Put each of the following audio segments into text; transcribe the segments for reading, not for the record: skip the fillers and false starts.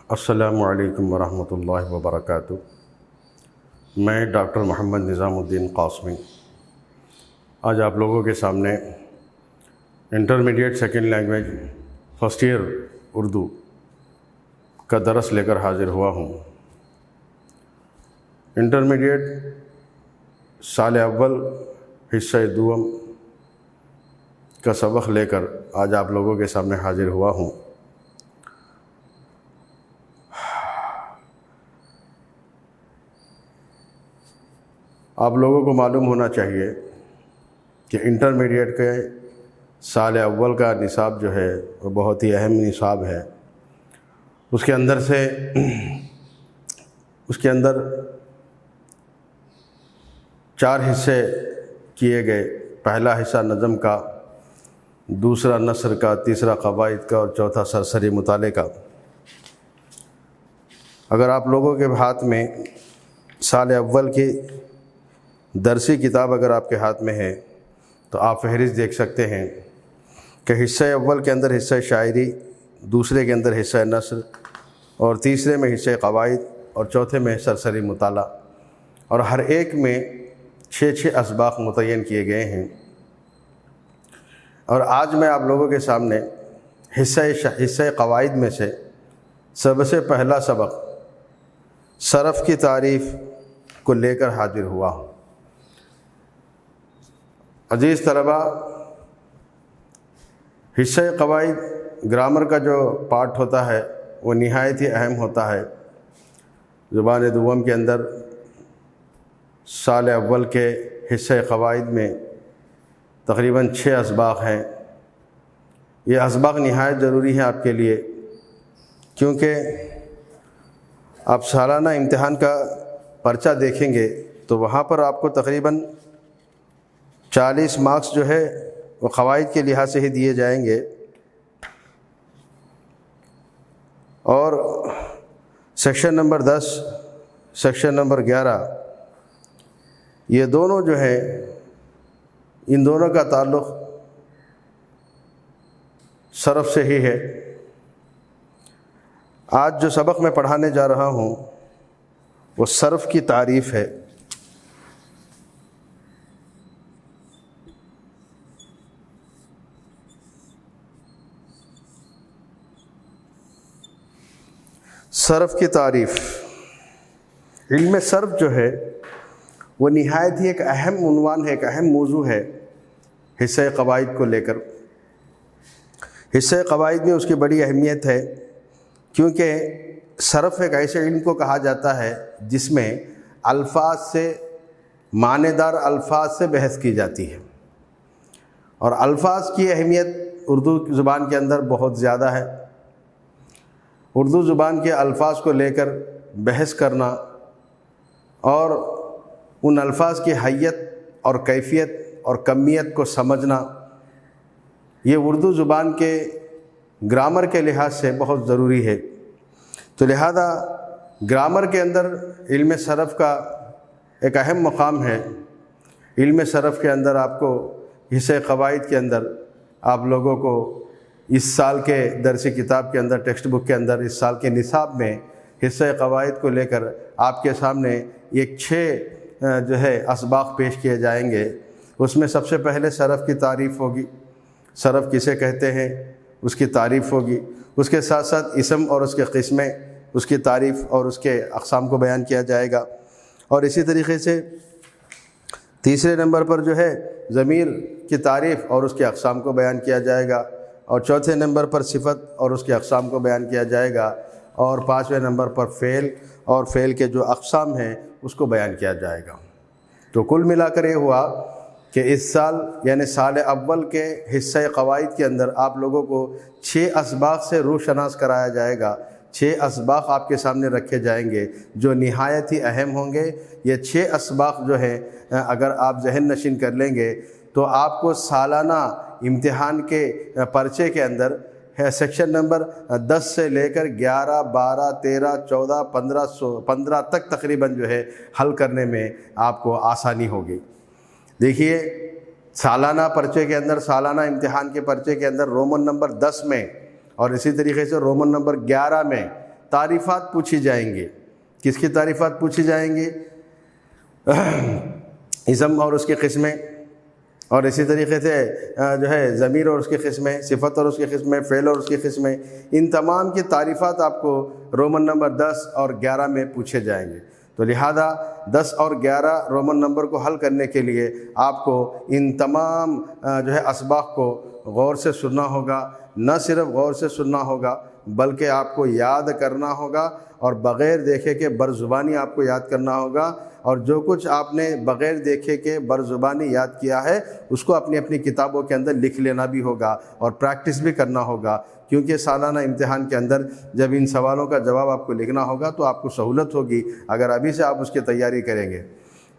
السلام علیکم ورحمۃ اللہ وبرکاتہ۔ میں ڈاکٹر محمد نظام الدین قاسمی آج آپ لوگوں کے سامنے intermediate second language first year Urdu کا درس لے کر حاضر ہوا ہوں۔ انٹرمیڈیٹ سال اول حصہ دوم کا سبق لے کر آج آپ لوگوں کے سامنے حاضر ہوا ہوں۔ آپ لوگوں کو معلوم ہونا چاہیے کہ انٹرمیڈیٹ کے سال اول کا نصاب جو ہے وہ بہت ہی اہم نصاب ہے۔ اس کے اندر 4 حصے کیے گئے۔ پہلا حصہ نظم کا، دوسرا نثر کا، تیسرا قواعد کا اور چوتھا سرسری مطالعے کا۔ اگر آپ لوگوں کے ہاتھ میں سال اول کی درسی کتاب اگر آپ کے ہاتھ میں ہے تو آپ فہرست دیکھ سکتے ہیں کہ حصہ اول کے اندر حصہ شاعری، دوسرے کے اندر حصہ نثر اور تیسرے میں حصہ قواعد اور چوتھے میں سرسری مطالعہ، اور ہر ایک میں 6 اسباق متعین کیے گئے ہیں۔ اور آج میں آپ لوگوں کے سامنے حصہ قواعد میں سے سب سے پہلا سبق صرف کی تعریف کو لے کر حاضر ہوا ہوں۔ عزیز طلبہ، حصہ قواعد گرامر کا جو پارٹ ہوتا ہے وہ نہایت ہی اہم ہوتا ہے۔ زبان دوم کے اندر سال اول کے حصہ قواعد میں تقریباً 6 اسباق ہیں۔ یہ اسباق نہایت ضروری ہیں آپ کے لیے، کیونکہ آپ سالانہ امتحان کا پرچہ دیکھیں گے تو وہاں پر آپ کو تقریباً 40 مارکس جو ہے وہ قواعد کے لحاظ سے ہی دیے جائیں گے، اور سیکشن نمبر 10، سیکشن نمبر 11، یہ دونوں جو ہیں ان دونوں کا تعلق صرف سے ہی ہے۔ آج جو سبق میں پڑھانے جا رہا ہوں وہ صرف کی تعریف ہے۔ صرف کی تعریف، علم صرف جو ہے وہ نہایت ہی ایک اہم عنوان ہے، ایک اہم موضوع ہے حصہ قواعد کو لے کر۔ حصہ قواعد میں اس کی بڑی اہمیت ہے، کیونکہ صرف ایک ایسے علم کو کہا جاتا ہے جس میں الفاظ سے، معنی دار الفاظ سے بحث کی جاتی ہے، اور الفاظ کی اہمیت اردو زبان کے اندر بہت زیادہ ہے۔ اردو زبان کے الفاظ کو لے کر بحث کرنا اور ان الفاظ کی حیت اور کیفیت اور کمیت کو سمجھنا، یہ اردو زبان کے گرامر کے لحاظ سے بہت ضروری ہے۔ تو لہذا گرامر کے اندر علم صرف کا ایک اہم مقام ہے۔ علم صرف کے اندر آپ کو حصہ قواعد کے اندر آپ لوگوں کو اس سال کے درسی کتاب کے اندر، ٹیکسٹ بک کے اندر، اس سال کے نصاب میں حصہ قواعد کو لے کر آپ کے سامنے ایک 6 جو ہے اسباق پیش کیے جائیں گے۔ اس میں سب سے پہلے صرف کی تعریف ہوگی، صرف کسے کہتے ہیں اس کی تعریف ہوگی۔ اس کے ساتھ ساتھ اسم اور اس کے قسمیں، اس کی تعریف اور اس کے اقسام کو بیان کیا جائے گا، اور اسی طریقے سے تیسرے نمبر پر جو ہے ضمیر کی تعریف اور اس کے اقسام کو بیان کیا جائے گا، اور چوتھے نمبر پر صفت اور اس کے اقسام کو بیان کیا جائے گا، اور 5ویں نمبر پر فعل اور فعل کے جو اقسام ہیں اس کو بیان کیا جائے گا۔ تو کل ملا کر یہ ہوا کہ اس سال یعنی سال اول کے حصہ قواعد کے اندر آپ لوگوں کو 6 اسباق سے روشناس کرایا جائے گا۔ 6 اسباق آپ کے سامنے رکھے جائیں گے جو نہایت ہی اہم ہوں گے۔ یہ 6 اسباق جو ہیں اگر آپ ذہن نشین کر لیں گے تو آپ کو سالانہ امتحان کے پرچے کے اندر سیکشن نمبر 10 سے لے کر 11، 12، 13، 14، 15 تک تقریباً جو ہے حل کرنے میں آپ کو آسانی ہوگی۔ دیکھیے، سالانہ پرچے کے اندر، سالانہ امتحان کے پرچے کے اندر رومن نمبر 10 میں اور اسی طریقے سے رومن نمبر 11 میں تعریفات پوچھی جائیں گی۔ کس کی تعریفات پوچھی جائیں گی؟ اسم اور اس کی قسمیں، اور اسی طریقے سے جو ہے ضمیر اور اس کی قسمیں، صفت اور اس کی قسمیں، فعل اور اس کی قسمیں، ان تمام کی تعریفات آپ کو رومن نمبر 10 اور 11 میں پوچھے جائیں گے۔ تو لہذا 10 اور 11 رومن نمبر کو حل کرنے کے لیے آپ کو ان تمام جو ہے اسباق کو غور سے سننا ہوگا۔ نہ صرف غور سے سننا ہوگا بلکہ آپ کو یاد کرنا ہوگا، اور بغیر دیکھے کہ برزبانی آپ کو یاد کرنا ہوگا، اور جو کچھ آپ نے بغیر دیکھے کہ برزبانی یاد کیا ہے اس کو اپنی اپنی کتابوں کے اندر لکھ لینا بھی ہوگا اور پریکٹس بھی کرنا ہوگا، کیونکہ سالانہ امتحان کے اندر جب ان سوالوں کا جواب آپ کو لکھنا ہوگا تو آپ کو سہولت ہوگی اگر ابھی سے آپ اس کی تیاری کریں گے۔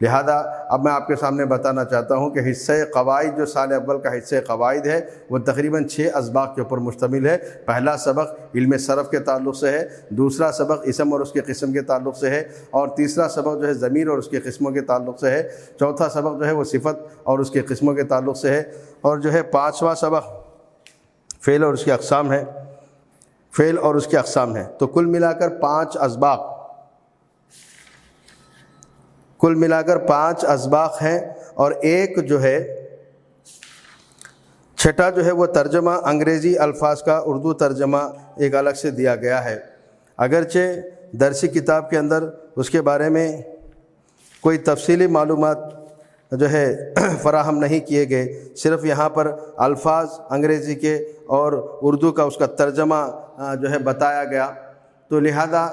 لہذا اب میں آپ کے سامنے بتانا چاہتا ہوں کہ حصہ قواعد جو سال اول کا حصہ قواعد ہے وہ تقریباً 6 اسباق کے اوپر مشتمل ہے۔ پہلا سبق علم صرف کے تعلق سے ہے، دوسرا سبق اسم اور اس کے قسم کے تعلق سے ہے، اور تیسرا سبق جو ہے ضمیر اور اس کے قسموں کے تعلق سے ہے، چوتھا سبق جو ہے وہ صفت اور اس کے قسموں کے تعلق سے ہے، اور جو ہے پانچواں سبق فعل اور اس کے اقسام ہے، فعل اور اس کے اقسام ہے۔ تو کل ملا کر 5 اسباق، کل ملا کر 5 اسباق ہیں، اور ایک جو ہے چھٹا جو ہے وہ ترجمہ انگریزی الفاظ کا اردو ترجمہ ایک الگ سے دیا گیا ہے۔ اگرچہ درسی کتاب کے اندر اس کے بارے میں کوئی تفصیلی معلومات جو ہے فراہم نہیں کیے گئے، صرف یہاں پر الفاظ انگریزی کے اور اردو کا اس کا ترجمہ جو ہے بتایا گیا، تو لہذا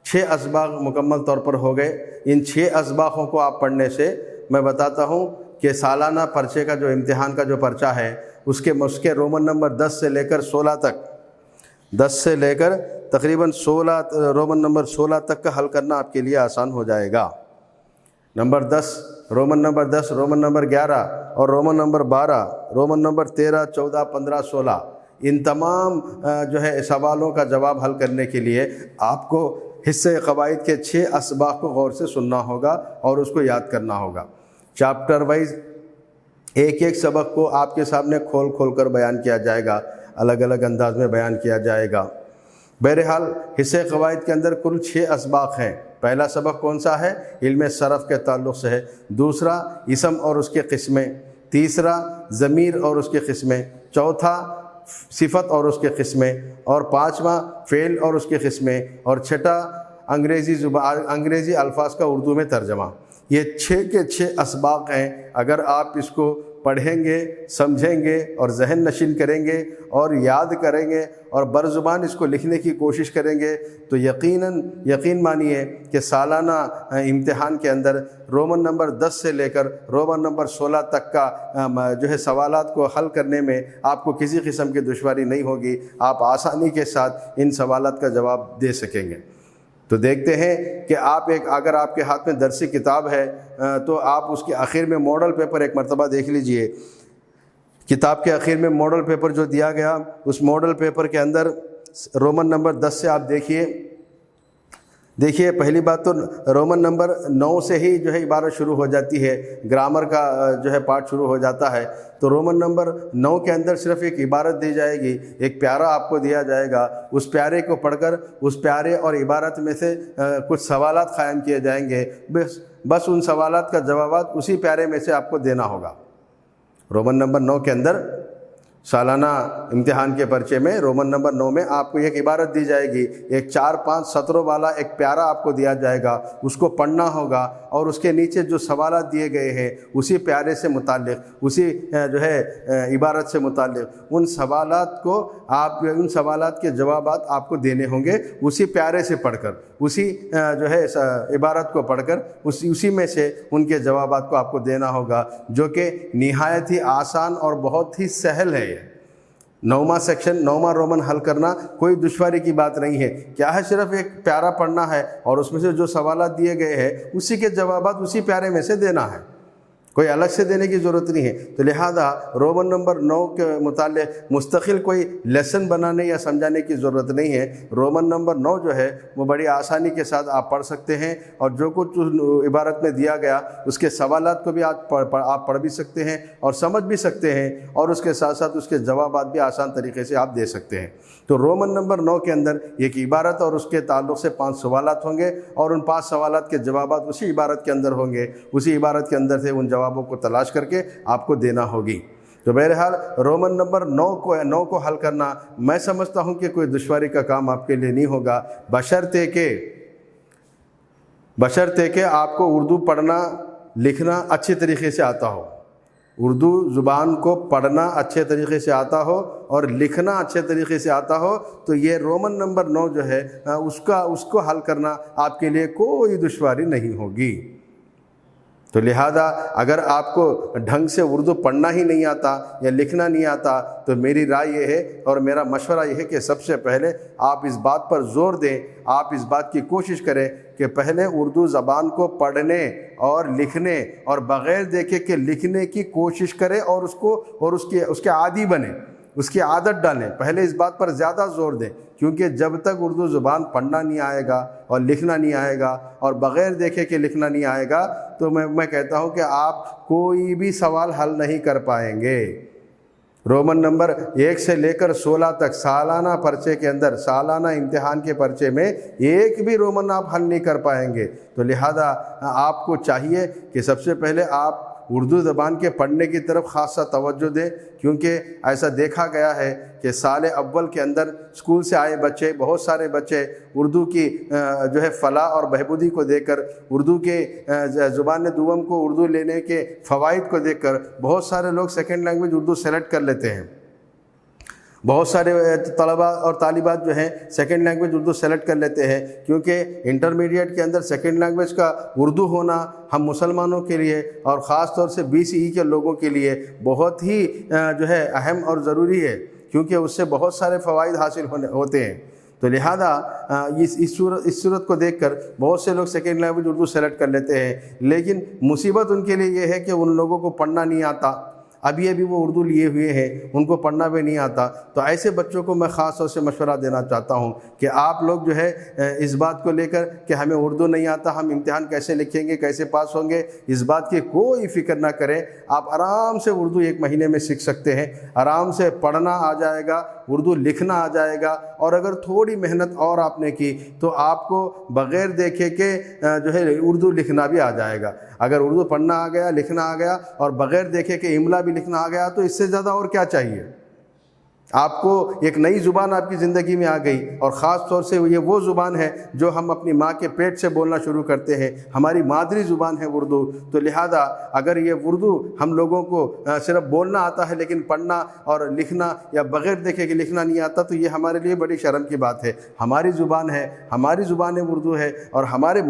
6 اسباق مکمل طور پر ہو گئے۔ ان 6 اسباقوں کو آپ پڑھنے سے میں بتاتا ہوں کہ سالانہ پرچے کا جو امتحان کا جو پرچہ ہے اس کے رومن نمبر 10 سے لے کر 16 تک، 10 سے لے کر تقریباً 16 رومن نمبر 16 تک کا حل کرنا آپ کے لیے آسان ہو جائے گا۔ Number 10 Roman number 10 Roman number 11 اور رومن نمبر 12 رومن نمبر 13 14 15 16 ان تمام جو ہے سوالوں کا جواب حل کرنے کے لیے آپ کو حصہ قواعد کے 6 اسباق کو غور سے سننا ہوگا اور اس کو یاد کرنا ہوگا۔ چیپٹر وائز ایک ایک سبق کو آپ کے سامنے کھول کھول کر بیان کیا جائے گا، الگ الگ انداز میں بیان کیا جائے گا۔ بہرحال حصہ قواعد کے اندر کل 6 اسباق ہیں۔ پہلا سبق کون سا ہے؟ علم صرف کے تعلق سے ہے، دوسرا اسم اور اس کے قسمیں، تیسرا ضمیر اور اس کے قسمیں، چوتھا صفت اور اس کے قسمیں، اور پانچواں فعل اور اس کے قسمیں، اور چھٹا انگریزی الفاظ کا اردو میں ترجمہ۔ یہ 6 کے 6 اسباق ہیں۔ اگر آپ اس کو پڑھیں گے، سمجھیں گے اور ذہن نشین کریں گے اور یاد کریں گے اور برزبان اس کو لکھنے کی کوشش کریں گے تو یقین مانیے کہ سالانہ امتحان کے اندر رومن نمبر 10 سے لے کر رومن نمبر 16 تک کا جو ہے سوالات کو حل کرنے میں آپ کو کسی قسم کی دشواری نہیں ہوگی، آپ آسانی کے ساتھ ان سوالات کا جواب دے سکیں گے۔ تو دیکھتے ہیں کہ اگر آپ کے ہاتھ میں درسی کتاب ہے تو آپ اس کے آخر میں ماڈل پیپر ایک مرتبہ دیکھ لیجئے۔ کتاب کے آخر میں ماڈل پیپر جو دیا گیا، اس ماڈل پیپر کے اندر رومن نمبر 10 سے آپ دیکھیے پہلی بات تو رومن نمبر 9 سے ہی جو ہے عبارت شروع ہو جاتی ہے، گرامر کا جو ہے پارٹ شروع ہو جاتا ہے۔ تو رومن نمبر 9 کے اندر صرف ایک عبارت دی جائے گی، ایک پیارا آپ کو دیا جائے گا، اس پیارے کو پڑھ کر اس پیارے اور عبارت میں سے کچھ سوالات قائم کیے جائیں گے، بس ان سوالات کا جوابات اسی پیارے میں سے آپ کو دینا ہوگا۔ رومن نمبر 9 کے اندر سالانہ امتحان کے پرچے میں رومن نمبر 9 میں آپ کو ایک عبارت دی جائے گی، ایک 4-5 سطروں والا ایک پیارا آپ کو دیا جائے گا، اس کو پڑھنا ہوگا، اور اس کے نیچے جو سوالات دیے گئے ہیں اسی پیارے سے متعلق، اسی جو ہے عبارت سے متعلق ان سوالات کے جوابات آپ کو دینے ہوں گے اسی پیارے سے پڑھ کر، اسی جو ہے عبارت کو پڑھ کر اسی میں سے ان کے جوابات کو آپ کو دینا ہوگا، جو کہ نہایت ہی آسان اور بہت ہی سہل ہے۔ 9واں سیکشن 9واں رومن حل کرنا کوئی دشواری کی بات نہیں ہے، کیا ہے صرف ایک پیارا پڑھنا ہے اور اس میں سے جو سوالات دیے گئے ہیں اسی کے جوابات اسی پیارے میں سے دینا ہے۔ کوئی الگ سے دینے کی ضرورت نہیں ہے۔ تو لہذا رومن نمبر 9 کے متعلق مستقل کوئی لیسن بنانے یا سمجھانے کی ضرورت نہیں ہے۔ رومن نمبر 9 جو ہے وہ بڑی آسانی کے ساتھ آپ پڑھ سکتے ہیں، اور جو کچھ عبارت میں دیا گیا اس کے سوالات کو بھی آپ پڑھ بھی سکتے ہیں اور سمجھ بھی سکتے ہیں، اور اس کے ساتھ ساتھ اس کے جوابات بھی آسان طریقے سے آپ دے سکتے ہیں۔ تو رومن نمبر 9 کے اندر ایک عبارت اور اس کے تعلق سے 5 سوالات ہوں گے، اور ان 5 سوالات کے جوابات اسی عبارت کے اندر ہوں گے، اسی عبارت کے اندر سے ان جوابوں کو تلاش کر کے آپ کو دینا ہوگی۔ تو بہرحال رومن نمبر 9 کو حل کرنا میں سمجھتا ہوں کہ کوئی دشواری کا کام آپ کے لیے نہیں ہوگا، بشرطے کہ آپ کو اردو پڑھنا لکھنا اچھے طریقے سے آتا ہو، اردو زبان کو پڑھنا اچھے طریقے سے آتا ہو اور لکھنا اچھے طریقے سے آتا ہو، تو یہ رومن نمبر 9 جو ہے اس کو حل کرنا آپ کے لیے کوئی دشواری نہیں ہوگی۔ تو لہذا اگر آپ کو ڈھنگ سے اردو پڑھنا ہی نہیں آتا یا لکھنا نہیں آتا، تو میری رائے یہ ہے اور میرا مشورہ یہ ہے کہ سب سے پہلے آپ اس بات پر زور دیں، آپ اس بات کی کوشش کریں کہ پہلے اردو زبان کو پڑھنے اور لکھنے اور بغیر دیکھے کہ لکھنے کی کوشش کریں، اور اس کے عادی بنیں، اس کی عادت ڈالیں۔ پہلے اس بات پر زیادہ زور دیں، کیونکہ جب تک اردو زبان پڑھنا نہیں آئے گا اور لکھنا نہیں آئے گا اور بغیر دیکھے کہ لکھنا نہیں آئے گا، تو میں کہتا ہوں کہ آپ کوئی بھی سوال حل نہیں کر پائیں گے۔ رومن نمبر 1 سے لے کر 16 تک سالانہ پرچے کے اندر، سالانہ امتحان کے پرچے میں ایک بھی رومن آپ حل نہیں کر پائیں گے۔ تو لہذا آپ کو چاہیے کہ سب سے پہلے آپ اردو زبان کے پڑھنے کی طرف خاصا توجہ دیں، کیونکہ ایسا دیکھا گیا ہے کہ سال اول کے اندر اسکول سے آئے بچے، بہت سارے بچے اردو کی جو ہے فلاح اور بہبودی کو دیکھ کر، اردو کے زبان دوم کو اردو لینے کے فوائد کو دیکھ کر بہت سارے لوگ سیکنڈ لینگویج اردو سلیکٹ کر لیتے ہیں۔ بہت سارے طلباء اور طالبات جو ہیں سیکنڈ لینگویج اردو سلیکٹ کر لیتے ہیں، کیونکہ انٹرمیڈیٹ کے اندر سیکنڈ لینگویج کا اردو ہونا ہم مسلمانوں کے لیے اور خاص طور سے BCE کے لوگوں کے لیے بہت ہی جو ہے اہم اور ضروری ہے، کیونکہ اس سے بہت سارے فوائد حاصل ہوتے ہیں۔ تو لہذا اس صورت کو دیکھ کر بہت سے لوگ سیکنڈ لینگویج اردو سلیکٹ کر لیتے ہیں، لیکن مصیبت ان کے لیے یہ ہے کہ ان لوگوں کو پڑھنا نہیں آتا، ابھی وہ اردو لیے ہوئے ہیں، ان کو پڑھنا بھی نہیں آتا۔ تو ایسے بچوں کو میں خاص طور سے مشورہ دینا چاہتا ہوں کہ آپ لوگ جو ہے اس بات کو لے کر کہ ہمیں اردو نہیں آتا، ہم امتحان کیسے لکھیں گے، کیسے پاس ہوں گے، اس بات کی کوئی فکر نہ کریں۔ آپ آرام سے اردو 1 مہینے میں سیکھ سکتے ہیں، آرام سے پڑھنا آ جائے گا، اردو لکھنا آ جائے گا، اور اگر تھوڑی محنت اور آپ نے کی تو آپ کو بغیر دیکھے کہ جو ہے اردو لکھنا بھی آ جائے گا۔ اگر اردو پڑھنا آ گیا، لکھنا آ گیا اور بغیر دیکھے کہ املا بھی لکھنا آ گیا، تو اس سے زیادہ اور کیا چاہیے؟ آپ کو ایک نئی زبان آپ کی زندگی میں آ گئی، اور خاص طور سے یہ وہ زبان ہے جو ہم اپنی ماں کے پیٹ سے بولنا شروع کرتے ہیں، ہماری مادری زبان ہے اردو۔ تو لہذا اگر یہ اردو ہم لوگوں کو صرف بولنا آتا ہے لیکن پڑھنا اور لکھنا یا بغیر دیکھے کہ لکھنا نہیں آتا، تو یہ ہمارے لیے بڑی شرم کی بات ہے۔ ہماری زبان ہے، ہماری زبان اردو ہے، اور ہمارے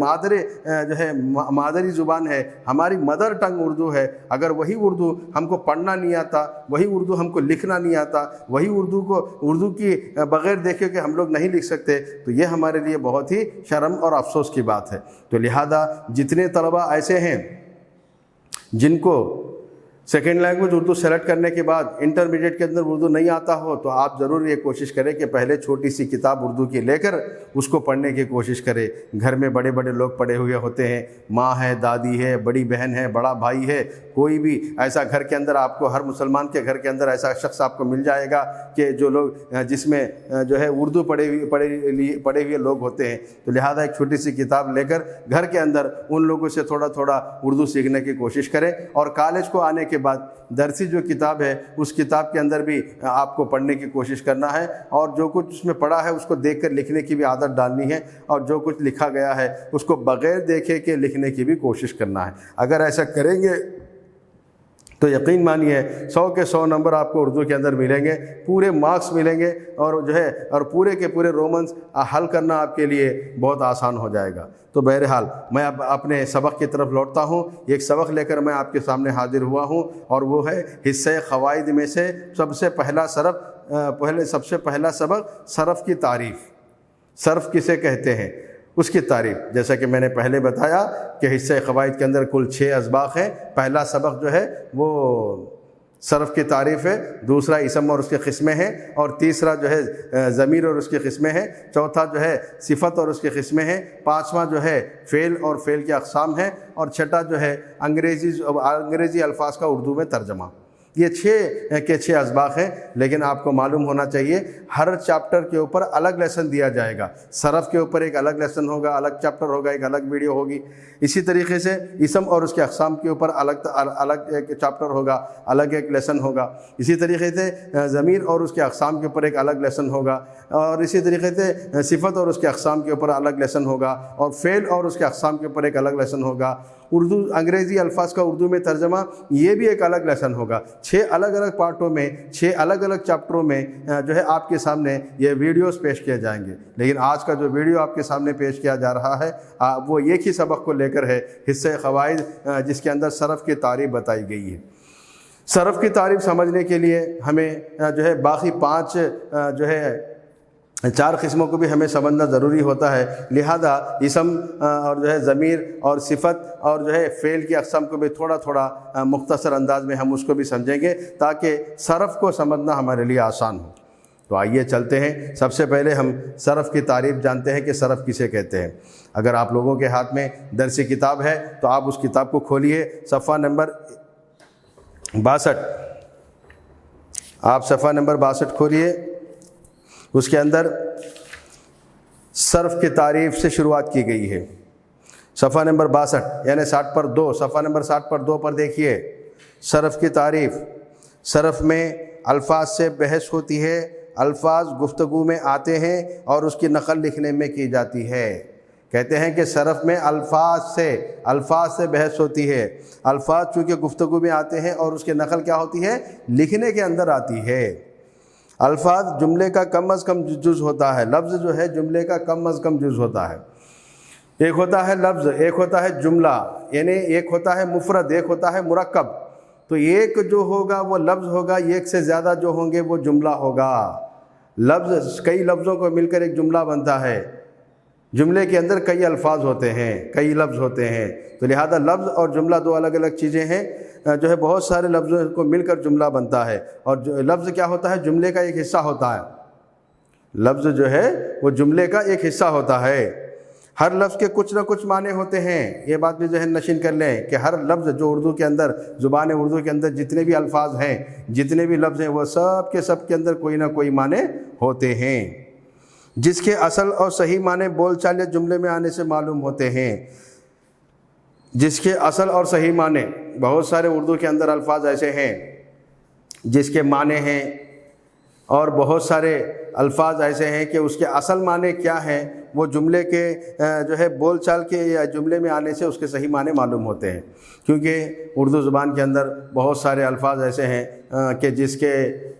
مادری زبان ہے، ہماری مدر ٹنگ اردو ہے۔ اگر وہی اردو ہم کو پڑھنا نہیں آتا، وہی اردو ہم کو لکھنا نہیں آتا، وہی اردو کی بغیر دیکھے کہ ہم لوگ نہیں لکھ سکتے، تو یہ ہمارے لیے بہت ہی شرم اور افسوس کی بات ہے۔ تو لہذا جتنے طلباء ایسے ہیں جن کو سیکنڈ لینگویج اردو سلیکٹ کرنے کے بعد انٹرمیڈیٹ کے اندر اردو نہیں آتا ہو، تو آپ ضرور یہ کوشش کریں کہ پہلے چھوٹی سی کتاب اردو کی لے کر اس کو پڑھنے کی کوشش کریں۔ گھر میں بڑے بڑے لوگ پڑھے ہوئے ہوتے ہیں، ماں ہے، دادی ہے، بڑی بہن ہے، بڑا بھائی ہے، کوئی بھی ایسا گھر کے اندر آپ کو، ہر مسلمان کے گھر کے اندر ایسا شخص آپ کو مل جائے گا کہ جو لوگ جس میں جو ہے اردو پڑھے ہوئے لوگ ہوتے ہیں۔ تو لہذا ایک چھوٹی سی کتاب لے کر گھر کے اندر ان لوگوں سے تھوڑا تھوڑا اردو سیکھنے کی کوشش کریں، اور کالج کو آنے کے بعد درسی جو کتاب ہے اس کتاب کے اندر بھی آپ کو پڑھنے کی کوشش کرنا ہے، اور جو کچھ اس میں پڑھا ہے اس کو دیکھ کر لکھنے کی بھی عادت ڈالنی ہے، اور جو کچھ لکھا گیا ہے اس کو بغیر دیکھے کہ لکھنے کی بھی کوشش کرنا ہے۔ اگر ایسا کریں گے تو یقین مانیے 100 کے 100 نمبر آپ کو اردو کے اندر ملیں گے، پورے مارکس ملیں گے، اور پورے کے پورے رومنز حل کرنا آپ کے لیے بہت آسان ہو جائے گا۔ تو بہرحال میں اب اپنے سبق کی طرف لوٹتا ہوں۔ ایک سبق لے کر میں آپ کے سامنے حاضر ہوا ہوں، اور وہ ہے حصہ قواعد میں سے سب سے پہلا سبق صرف کی تعریف۔ صرف کسے کہتے ہیں؟ اس کی تعریف، جیسا کہ میں نے پہلے بتایا کہ حصہ قواعد کے اندر کل 6 اسباق ہیں۔ پہلا سبق جو ہے وہ صرف کی تعریف ہے، دوسرا اسم اور اس کے قسمیں ہیں، اور تیسرا جو ہے ضمیر اور اس کی قسمیں ہیں، چوتھا جو ہے صفت اور اس کی قسمیں ہیں، پانچواں جو ہے فعل اور فعل کے اقسام ہیں، اور چھٹا جو ہے انگریزی الفاظ کا اردو میں ترجمہ۔ یہ 6 کے 6 اسباق ہیں، لیکن آپ کو معلوم ہونا چاہیے ہر چیپٹر کے اوپر الگ لیسن دیا جائے گا۔ صرف کے اوپر ایک الگ لیسن ہوگا، الگ چیپٹر ہوگا، ایک الگ ویڈیو ہوگی۔ اسی طریقے سے اسم اور اس کے اقسام کے اوپر الگ ایک چیپٹر ہوگا، الگ ایک لیسن ہوگا۔ اسی طریقے سے ضمیر اور اس کے اقسام کے اوپر ایک الگ لیسن ہوگا، اور اسی طریقے سے صفت اور اس کے اقسام کے اوپر الگ لیسن ہوگا، اور فعل اور اس کے اقسام کے اوپر ایک الگ لیسن ہوگا۔ انگریزی الفاظ کا اردو میں ترجمہ، یہ بھی ایک الگ لیسن ہوگا۔ 6 الگ الگ پارٹوں میں، 6 الگ الگ چیپٹروں میں جو ہے آپ کے سامنے یہ ویڈیوز پیش کیے جائیں گے۔ لیکن آج کا جو ویڈیو آپ کے سامنے پیش کیا جا رہا ہے وہ ایک ہی سبق کو لے کر ہے، حصہ قواعد، جس کے اندر صرف کی تعریف بتائی گئی ہے۔ صرف کی تعریف سمجھنے کے لیے ہمیں جو ہے باقی 5 جو ہے 4 قسموں کو بھی ہمیں سمجھنا ضروری ہوتا ہے، لہذا اسم اور جو ہے ضمیر اور صفت اور جو ہے فعل کی اقسام کو بھی تھوڑا تھوڑا مختصر انداز میں ہم اس کو بھی سمجھیں گے تاکہ صرف کو سمجھنا ہمارے لیے آسان ہو۔ تو آئیے چلتے ہیں، سب سے پہلے ہم صرف کی تعریف جانتے ہیں کہ صرف کسے کہتے ہیں۔ اگر آپ لوگوں کے ہاتھ میں درسی کتاب ہے تو آپ اس کتاب کو کھولیے، صفحہ نمبر 62، آپ صفحہ نمبر 62 کھولیے، اس کے اندر صرف کی تعریف سے شروعات کی گئی ہے۔ صفحہ نمبر 62 یعنی 60 پر 2، صفحہ نمبر 60 پر 2 پر دیکھیے، صرف کی تعریف۔ صرف میں الفاظ سے بحث ہوتی ہے، الفاظ گفتگو میں آتے ہیں اور اس کی نقل لکھنے میں کی جاتی ہے۔ کہتے ہیں کہ صرف میں الفاظ سے بحث ہوتی ہے، الفاظ چونکہ گفتگو میں آتے ہیں اور اس کی نقل کیا ہوتی ہے؟ لکھنے کے اندر آتی ہے۔ الفاظ جملے کا کم از کم جز ہوتا ہے، لفظ جو ہے جملے کا کم از کم جز ہوتا ہے۔ ایک ہوتا ہے لفظ، ایک ہوتا ہے جملہ، یعنی ایک ہوتا ہے مفرد، ایک ہوتا ہے مرکب۔ تو ایک جو ہوگا وہ لفظ ہوگا، ایک سے زیادہ جو ہوں گے وہ جملہ ہوگا۔ لفظ، کئی لفظوں کو مل کر ایک جملہ بنتا ہے، جملے کے اندر کئی الفاظ ہوتے ہیں، کئی لفظ ہوتے ہیں، تو لہذا لفظ اور جملہ 2 الگ الگ چیزیں ہیں۔ جو ہے بہت سارے لفظوں کو مل کر جملہ بنتا ہے، اور لفظ کیا ہوتا ہے؟ جملے کا ایک حصہ ہوتا ہے۔ لفظ جو ہے وہ جملے کا ایک حصہ ہوتا ہے۔ ہر لفظ کے کچھ نہ کچھ معنی ہوتے ہیں، یہ بات بھی ذہن نشین کر لیں کہ ہر لفظ جو اردو کے اندر، زبان اردو کے اندر جتنے بھی الفاظ ہیں، جتنے بھی لفظ ہیں، وہ سب کے اندر کوئی نہ کوئی معنی ہوتے ہیں، جس کے اصل اور صحیح معنی بول چال یا جملے میں آنے سے معلوم ہوتے ہیں۔ جس کے اصل اور صحیح معنی، بہت سارے اردو کے اندر الفاظ ایسے ہیں جس کے معنی ہیں، اور بہت سارے الفاظ ایسے ہیں کہ اس کے اصل معنی کیا ہیں وہ جملے کے جو ہے بول چال کے یا جملے میں آنے سے اس کے صحیح معنی معلوم ہوتے ہیں، کیونکہ اردو زبان کے اندر بہت سارے الفاظ ایسے ہیں کہ جس کے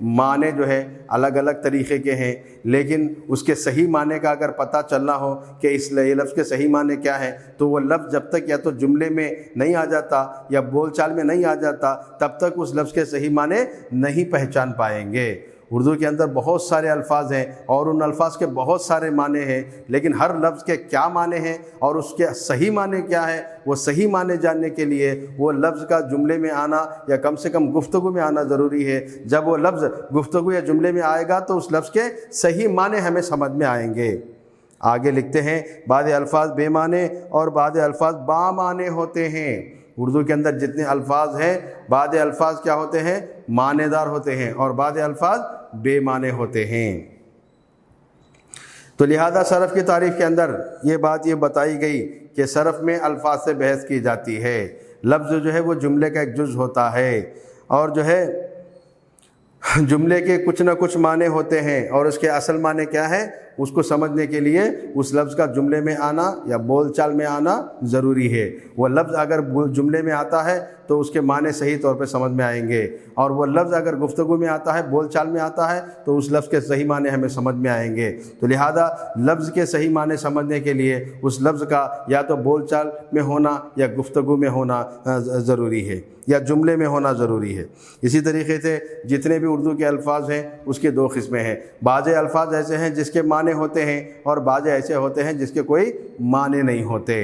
معنی جو ہے الگ الگ طریقے کے ہیں، لیکن اس کے صحیح معنی کا اگر پتہ چلنا ہو کہ اس لفظ کے صحیح معنی کیا ہے، تو وہ لفظ جب تک یا تو جملے میں نہیں آ جاتا یا بول چال میں نہیں آ جاتا تب تک اس لفظ کے صحیح معنی نہیں پہچان پائیں گے۔ اردو کے اندر بہت سارے الفاظ ہیں اور ان الفاظ کے بہت سارے معنی ہیں، لیکن ہر لفظ کے کیا معنی ہیں اور اس کے صحیح معنی کیا ہے، وہ صحیح معنی جاننے کے لیے وہ لفظ کا جملے میں آنا یا کم سے کم گفتگو میں آنا ضروری ہے۔ جب وہ لفظ گفتگو یا جملے میں آئے گا تو اس لفظ کے صحیح معنی ہمیں سمجھ میں آئیں گے۔ آگے لکھتے ہیں، بعض الفاظ بے معنی اور بعض الفاظ با معنی ہوتے ہیں۔ اردو کے اندر جتنے الفاظ ہیں، بعض الفاظ کیا ہوتے ہیں؟ معنی دار ہوتے ہیں، اور بعض الفاظ بے معنی ہوتے ہیں۔ تو لہذا صرف کی تعریف کے اندر یہ بات یہ بتائی گئی کہ صرف میں الفاظ سے بحث کی جاتی ہے، لفظ جو ہے وہ جملے کا ایک جز ہوتا ہے، اور جو ہے جملے کے کچھ نہ کچھ معنی ہوتے ہیں، اور اس کے اصل معنی کیا ہے اس کو سمجھنے کے لیے اس لفظ کا جملے میں آنا یا بول چال میں آنا ضروری ہے۔ وہ لفظ اگر جملے میں آتا ہے تو اس کے معنی صحیح طور پہ سمجھ میں آئیں گے، اور وہ لفظ اگر گفتگو میں آتا ہے، بول چال میں آتا ہے، تو اس لفظ کے صحیح معنی ہمیں سمجھ میں آئیں گے۔ تو لہذا لفظ کے صحیح معنی سمجھنے کے لیے اس لفظ کا یا تو بول چال میں ہونا یا گفتگو میں ہونا ضروری ہے، یا جملے میں ہونا ضروری ہے۔ اسی طریقے سے جتنے بھی اردو کے الفاظ ہیں اس کی دو قسمیں ہیں، بعض الفاظ ایسے ہیں جس کے معنی ہوتے ہیں، اور بعض ایسے ہوتے ہیں جس کے کوئی معنی نہیں ہوتے۔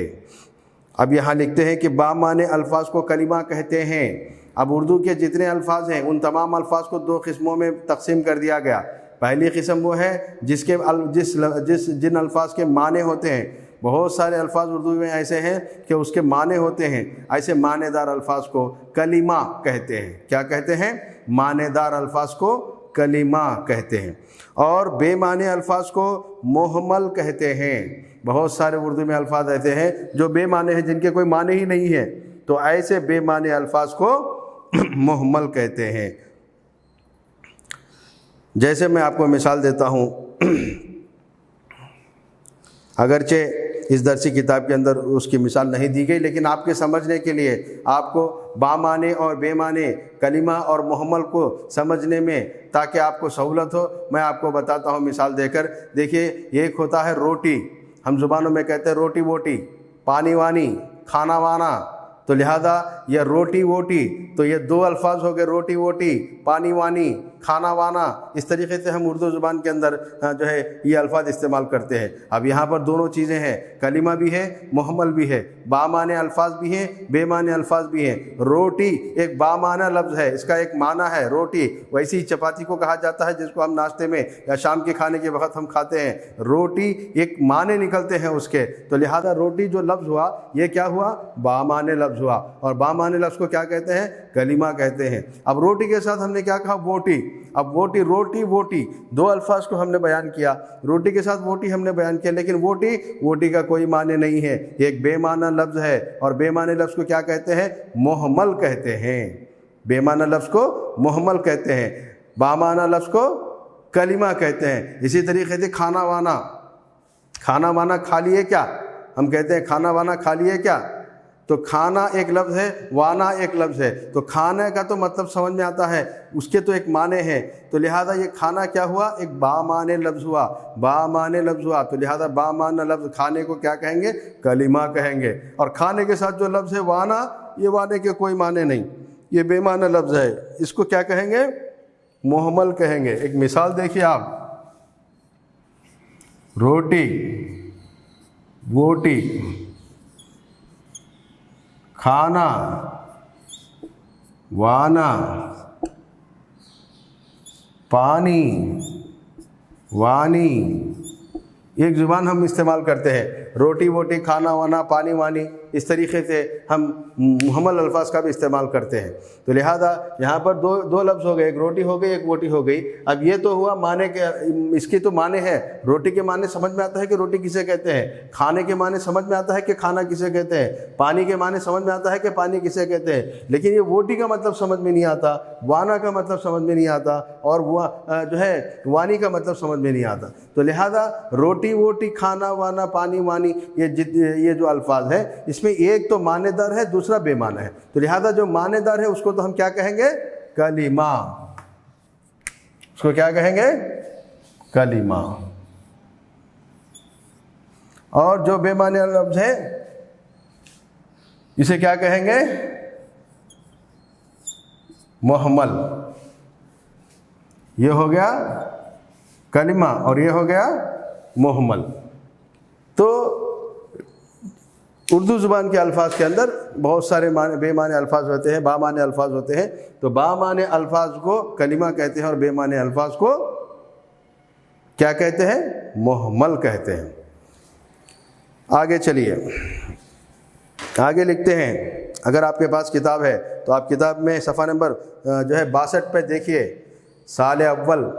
اب یہاں لکھتے ہیں کہ بامعنی الفاظ کو کلمہ کہتے ہیں۔ اب اردو کے جتنے الفاظ ہیں ان تمام الفاظ کو دو قسموں میں تقسیم کر دیا گیا۔ پہلی قسم وہ ہے جن الفاظ کے معنی ہوتے ہیں۔ بہت سارے الفاظ اردو میں ایسے ہیں کہ اس کے معنی ہوتے ہیں، ایسے معنی دار الفاظ کو کلمہ کہتے ہیں۔ کیا کہتے ہیں؟ معنی دار الفاظ کو کلمہ کہتے ہیں۔ اور بے معنی الفاظ کو محمل کہتے ہیں۔ بہت سارے اردو میں الفاظ ایسے ہیں جو بے معنی ہیں، جن کے کوئی معنی ہی نہیں ہے، تو ایسے بے معنی الفاظ کو محمل کہتے ہیں۔ جیسے میں آپ کو مثال دیتا ہوں، اگرچہ اس درسی کتاب کے اندر اس کی مثال نہیں دی گئی، لیکن آپ کے سمجھنے کے لیے آپ کو بامعنی اور بے معنی کلمہ اور محمل کو سمجھنے میں تاکہ آپ کو سہولت ہو، میں آپ کو بتاتا ہوں مثال دے کر۔ دیکھیے، ایک ہوتا ہے روٹی، ہم زبانوں میں کہتے ہیں روٹی ووٹی، پانی وانی، کھانا وانا۔ تو لہذا یہ روٹی ووٹی، تو یہ دو الفاظ ہو گئے، روٹی ووٹی، پانی وانی، کھانا وانا۔ اس طریقے سے ہم اردو زبان کے اندر جو ہے یہ الفاظ استعمال کرتے ہیں۔ اب یہاں پر دونوں چیزیں ہیں، کلمہ بھی ہے، محمل بھی ہے، بامعنی الفاظ بھی ہیں، بے معنی الفاظ بھی ہیں۔ روٹی ایک بامعنی لفظ ہے، اس کا ایک معنی ہے روٹی، ویسی چپاتی کو کہا جاتا ہے جس کو ہم ناشتے میں یا شام کے کھانے کے وقت ہم کھاتے ہیں۔ روٹی ایک معنی نکلتے ہیں اس کے، تو لہذا روٹی جو لفظ ہوا یہ کیا ہوا؟ بامعنی لفظ ہوا، اور بامعنی لفظ کو کیا کہتے ہیں؟ کلمہ کہتے ہیں۔ اب روٹی کے ساتھ ہم نے کیا کہا؟ ووٹی۔ اب ووٹی، روٹی ووٹی، دو الفاظ کو ہم نے بیان کیا، روٹی کے ساتھ ووٹی ہم نے بیان کیا، لیکن ووٹی کا کوئی معنی نہیں ہے، یہ ایک بے معنی لفظ ہے، اور بے معنی لفظ کو کیا کہتے ہیں؟ محمل کہتے ہیں۔ بے معنی لفظ کو محمل کہتے ہیں، بامعنی لفظ کو کلمہ کہتے ہیں۔ اسی طریقے سے کھانا وانا، کھانا وانا کھا لیے کیا؟ ہم کہتے ہیں کھانا وانا کھا لیے کیا؟ تو کھانا ایک لفظ ہے، وانا ایک لفظ ہے، تو کھانے کا تو مطلب سمجھ میں آتا ہے، اس کے تو ایک معنی ہے، تو لہذا یہ کھانا کیا ہوا؟ ایک بامعنی لفظ ہوا، بامعنی لفظ ہوا، تو لہذا بامعنی لفظ کھانے کو کیا کہیں گے؟ کلمہ کہیں گے۔ اور کھانے کے ساتھ جو لفظ ہے وانا، یہ وانے کے کوئی معنی نہیں، یہ بے معنی لفظ ہے، اس کو کیا کہیں گے؟ محمل کہیں گے۔ ایک مثال دیکھیے آپ، روٹی ووٹی، کھانا وانا، پانی وانی، ایک زبان ہم استعمال کرتے ہیں، روٹی ووٹی، کھانا وانا، پانی وانی، اس طریقے سے ہم محمل الفاظ کا بھی استعمال کرتے ہیں۔ تو لہذا یہاں پر دو لفظ ہو گئے، ایک روٹی ہو گئی، ایک ووٹی ہو گئی۔ اب یہ تو ہوا معنی کے، اس کی تو معنی ہے، روٹی کے معنی سمجھ میں آتا ہے کہ روٹی کسے کہتے ہیں، کھانے کے معنی سمجھ میں آتا ہے کہ کھانا کسے کہتے ہیں، پانی کے معنی سمجھ میں آتا ہے کہ پانی کسے کہتے ہیں، لیکن یہ ووٹی کا مطلب سمجھ میں نہیں آتا، وانا کا مطلب سمجھ میں نہیں آتا، اور وہ جو ہے وانی کا مطلب سمجھ میں نہیں آتا۔ تو لہذا روٹی ووٹی، کھانا وانا، پانی وانی، یہ جو الفاظ ہے اس میں ایک تو معنی دار ہے، دوسرا بے معنی ہے، تو لہذا جو معنی دار ہے اس کو تو ہم کیا کہیں گے؟ کلمہ۔ اس کو کیا کہیں گے؟ کلمہ۔ اور جو بے معنی لفظ ہے اسے کیا کہیں گے؟ محمل۔ یہ ہو گیا کلمہ اور یہ ہو گیا محمل۔ تو اردو زبان کے الفاظ کے اندر بہت سارے بے معنی الفاظ ہوتے ہیں، بامعنی الفاظ ہوتے ہیں، تو بامعنی الفاظ کو کلمہ کہتے ہیں اور بے معنی الفاظ کو کیا کہتے ہیں؟ محمل کہتے ہیں۔ آگے چلیے، آگے لکھتے ہیں، اگر آپ کے پاس کتاب ہے تو آپ کتاب میں صفحہ نمبر جو ہے 62 پہ دیکھیے، سال اول،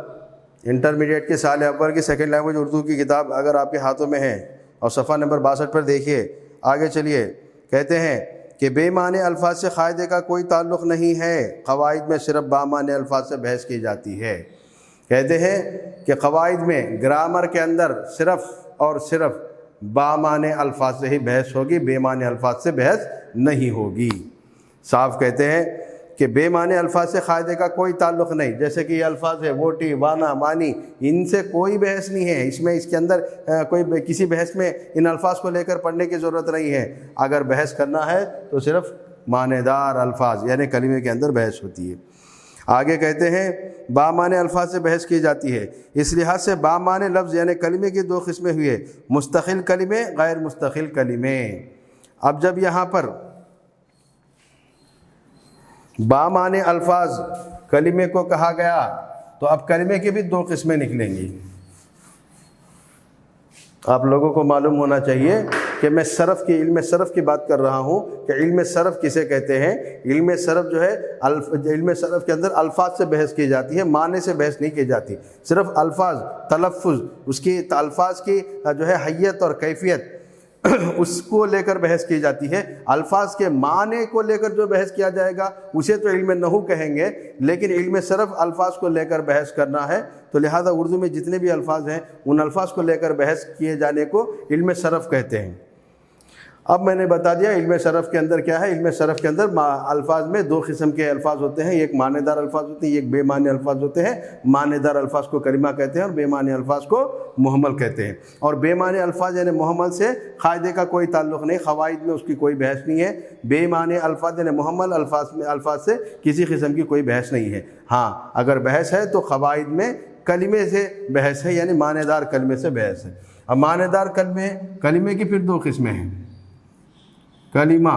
انٹرمیڈیٹ کے سال اول کی سیکنڈ لینگویج اردو کی کتاب اگر آپ کے ہاتھوں میں ہے، اور صفحہ نمبر 62 پر دیکھیے۔ آگے چلیے، کہتے ہیں کہ بے معنی الفاظ سے قاعدے کا کوئی تعلق نہیں ہے، قواعد میں صرف بامعنی الفاظ سے بحث کی جاتی ہے۔ کہتے ہیں کہ قواعد میں، گرامر کے اندر صرف اور صرف بامعنی الفاظ سے ہی بحث ہوگی، بے معنی الفاظ سے بحث نہیں ہوگی۔ صاف کہتے ہیں کہ بے معنی الفاظ سے قاعدے کا کوئی تعلق نہیں، جیسے کہ یہ الفاظ ہے ووٹی، وانا، مانی، ان سے کوئی بحث نہیں ہے، اس کے اندر کوئی کسی بحث میں ان الفاظ کو لے کر پڑھنے کی ضرورت نہیں ہے۔ اگر بحث کرنا ہے تو صرف معنی دار الفاظ یعنی کلمے کے اندر بحث ہوتی ہے۔ آگے کہتے ہیں بامعنی الفاظ سے بحث کی جاتی ہے، اس لحاظ سے بامعنی لفظ یعنی کلمے کی دو قسمیں ہوئے، مستقل کلمے، غیر مستقل کلمے۔ اب جب یہاں پر بامعنی الفاظ کلمے کو کہا گیا تو اب کلمے کی بھی دو قسمیں نکلیں گی۔ آپ لوگوں کو معلوم ہونا چاہیے کہ میں علم صرف کی بات کر رہا ہوں کہ علم صرف کسے کہتے ہیں۔ علم صرف جو ہے علم صرف کے اندر الفاظ سے بحث کی جاتی ہے، معنی سے بحث نہیں کی جاتی، صرف الفاظ، تلفظ، اس کی الفاظ کی جو ہے حیت اور کیفیت اس کو لے کر بحث کی جاتی ہے۔ الفاظ کے معنی کو لے کر جو بحث کیا جائے گا اسے تو علم نحو کہیں گے، لیکن علم صرف الفاظ کو لے کر بحث کرنا ہے، تو لہذا اردو میں جتنے بھی الفاظ ہیں ان الفاظ کو لے کر بحث کیے جانے کو علم صرف کہتے ہیں۔ اب میں نے بتا دیا علم صرف کے اندر کیا ہے۔ علم صرف کے اندر الفاظ میں دو قسم کے الفاظ ہوتے ہیں، ایک معنی دار الفاظ ہوتے ہیں، ایک بے معنی الفاظ ہوتے ہیں۔ معنی دار الفاظ کو کلمہ کہتے ہیں اور بے معنی الفاظ کو محمل کہتے ہیں۔ اور بے معنی الفاظ یعنی محمل سے قاعدے کا کوئی تعلق نہیں، قواعد میں اس کی کوئی بحث نہیں ہے۔ بے معنی الفاظ یعنی محمل الفاظ سے کسی قسم کی کوئی بحث نہیں ہے۔ ہاں اگر بحث ہے تو قواعد میں کلمے سے بحث ہے، یعنی معنی دار کلمے سے بحث ہے۔ اب معنی دار کلمے کی پھر دو قسمیں ہیں۔ کلمہ